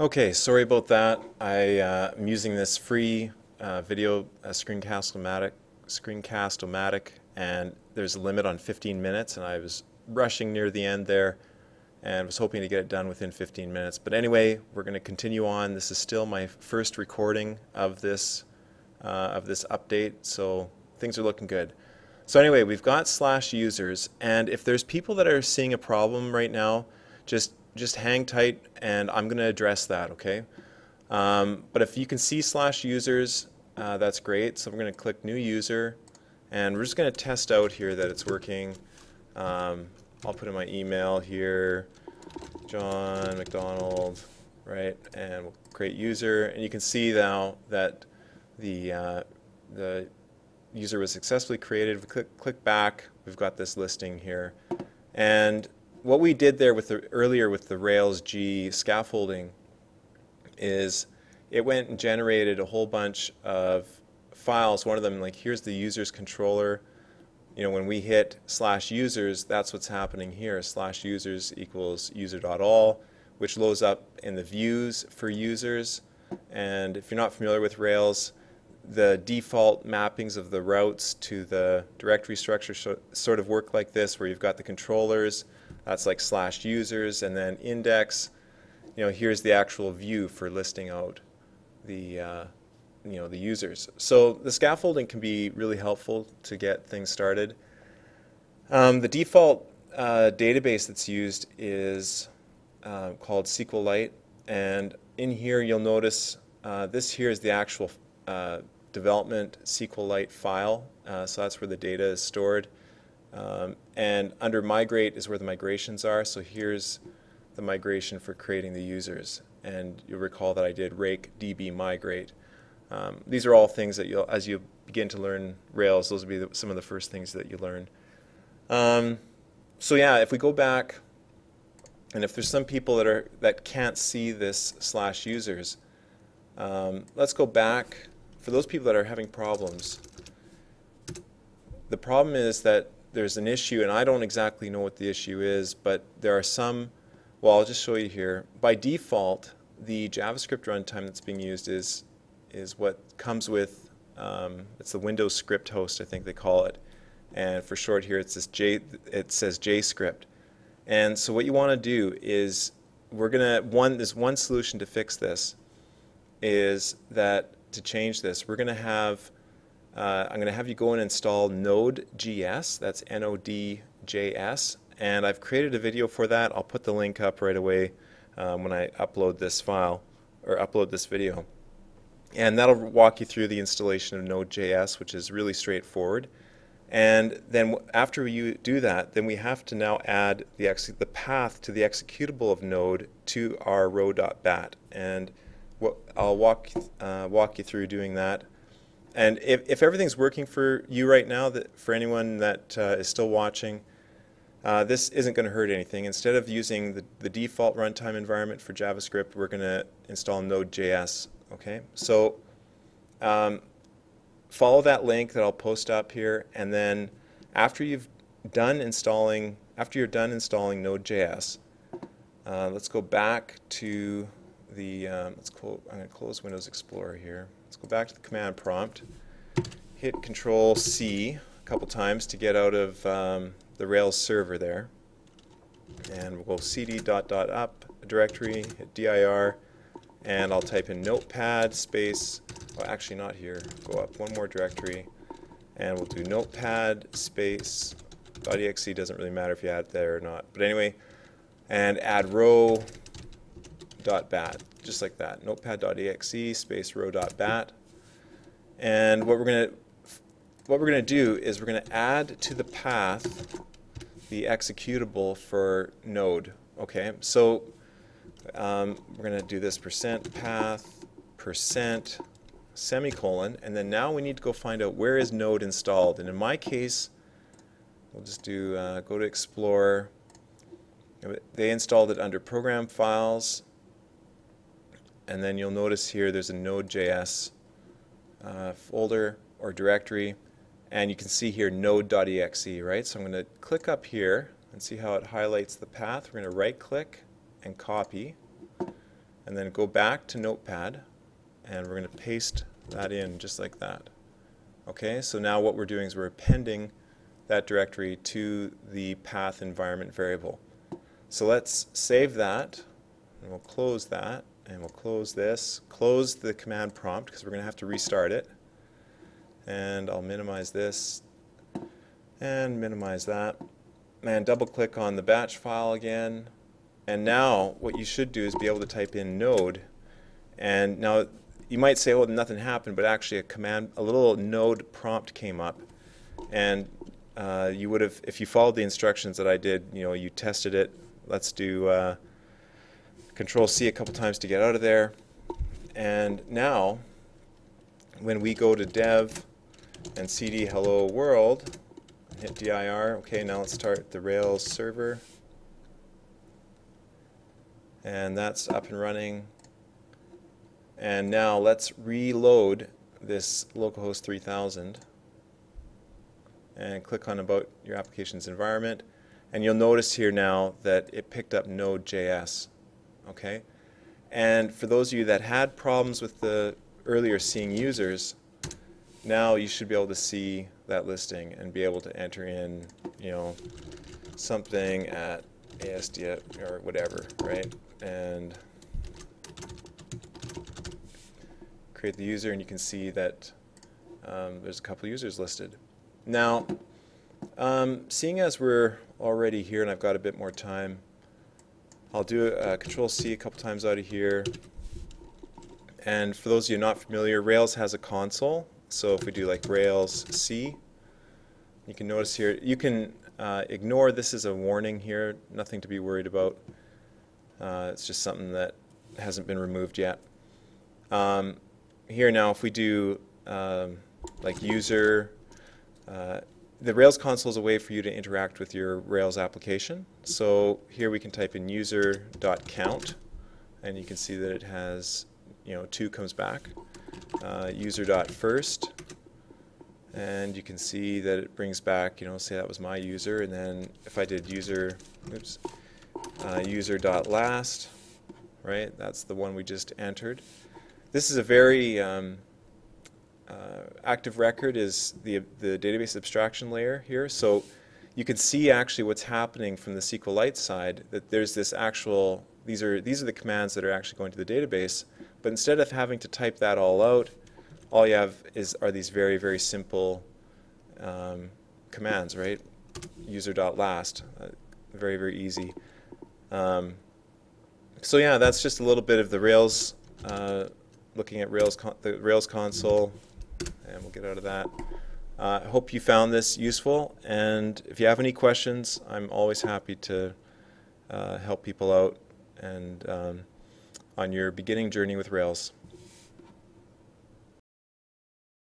Okay, sorry about that. I'm using this free video screencast-o-matic, and there's a limit on 15 minutes, and I was rushing near the end there and was hoping to get it done within 15 minutes. But anyway, we're going to continue on. This is still my first recording of this update, so things are looking good. So anyway, we've got /users, and if there's people that are seeing a problem right now, just hang tight, and I'm going to address that, okay? But if you can see /users, that's great. So we're going to click New User, and we're just going to test out here that it's working. I'll put in my email here, John McDonald, right? And we'll create user, and you can see now that the user was successfully created. We click back. We've got this listing here, and what we did there earlier with the Rails G scaffolding is it went and generated a whole bunch of files. One of them, like, here's the user's controller. You know, when we hit /users, that's what's happening here. /users equals user.all, which loads up in the views for users. And if you're not familiar with Rails, the default mappings of the routes to the directory structure sort of work like this, where you've got the controllers. That's like /users, and then index. You know, here's the actual view for listing out the the users. So the scaffolding can be really helpful to get things started. The default database that's used is called SQLite, and in here you'll notice this here is the actual development SQLite file. So that's where the data is stored. And under migrate is where the migrations are. So here's the migration for creating the users. And you'll recall that I did rake db migrate. These are all things that as you begin to learn Rails, those will be some of the first things that you learn. So yeah, if we go back, and if there's some people that can't see this /users, let's go back. For those people that are having problems, the problem is that there's an issue, and I don't exactly know what the issue is, but there are some. Well, I'll just show you here. By default, the JavaScript runtime that's being used is what comes with, it's the Windows script host, I think they call it. And for short here, it says JScript. And so what you want to do is, there's one solution to fix this, is that to change this, we're going to have, I'm going to have you go and install NodeJS, that's NODJS, and I've created a video for that. I'll put the link up right away when I upload this file, or upload this video. And that'll walk you through the installation of Node.js, which is really straightforward. And then after you do that, then we have to now add the path to the executable of Node to our row.bat. And I'll walk you through doing that. And if everything's working for you right now, for anyone that is still watching, this isn't going to hurt anything. Instead of using the default runtime environment for JavaScript, we're going to install Node.js. Okay, so follow that link that I'll post up here, and then after you're done installing Node.js, let's go back to the I'm going to close Windows Explorer here. Let's go back to the command prompt. Hit Control-C a couple times to get out of the Rails server there, and we'll go cd.up directory, hit dir, and I'll type in notepad space, well, actually not here, go up one more directory, and we'll do notepad space .exe. Doesn't really matter if you add it there or not, but anyway, and add row.bat, just like that, notepad.exe space row.bat. And what we're going to do is we're going to add to the path the executable for Node. Okay, so we're going to do this %path %, and then now we need to go find out where is Node installed. And in my case, we'll just do go to Explorer. They installed it under Program Files, and then you'll notice here there's a Node.js folder or directory, and you can see here node.exe, right? So I'm going to click up here and see how it highlights the path. We're going to right click and copy, and then go back to Notepad, and we're going to paste that in just like that. Okay, so now what we're doing is we're appending that directory to the path environment variable. So let's save that, and we'll close that, and we'll close this, close the command prompt because we're going to have to restart it. And I'll minimize this and minimize that, and double click on the batch file again. And now what you should do is be able to type in node, and now you might say, oh, nothing happened, but actually a little node prompt came up, and you would have, if you followed the instructions that I did, you tested it. Let's do Control C a couple times to get out of there. And now when we go to dev and cd hello world, hit dir, okay, now let's start the Rails server. And that's up and running. And now let's reload this localhost 3000 and click on About Your Application's Environment. And you'll notice here now that it picked up NodeJS. Okay? And for those of you that had problems with the earlier seeing users, now you should be able to see that listing and be able to enter in, something at ASD or whatever, right? And create the user, and you can see that there's a couple users listed. Now, seeing as we're already here and I've got a bit more time, I'll do a Control C a couple times out of here. And for those of you not familiar, Rails has a console. So if we do like Rails C, you can notice here, you can ignore this as a warning here, nothing to be worried about. It's just something that hasn't been removed yet. Here now, if we do like user, the Rails console is a way for you to interact with your Rails application. So here we can type in user.count, and you can see that it has, 2 comes back. User.first, and you can see that it brings back, say that was my user, and then if I did user.last, right, that's the one we just entered. This is a very active record is the database abstraction layer here. So you can see actually what's happening from the SQLite side, that there's this actual, these are the commands that are actually going to the database, but instead of having to type that all out, all you have are these very, very simple commands, right? User.last, very, very easy. So yeah, that's just a little bit of the Rails, looking at the Rails console, and we'll get out of that. I hope you found this useful, and if you have any questions, I'm always happy to help people out and on your beginning journey with Rails.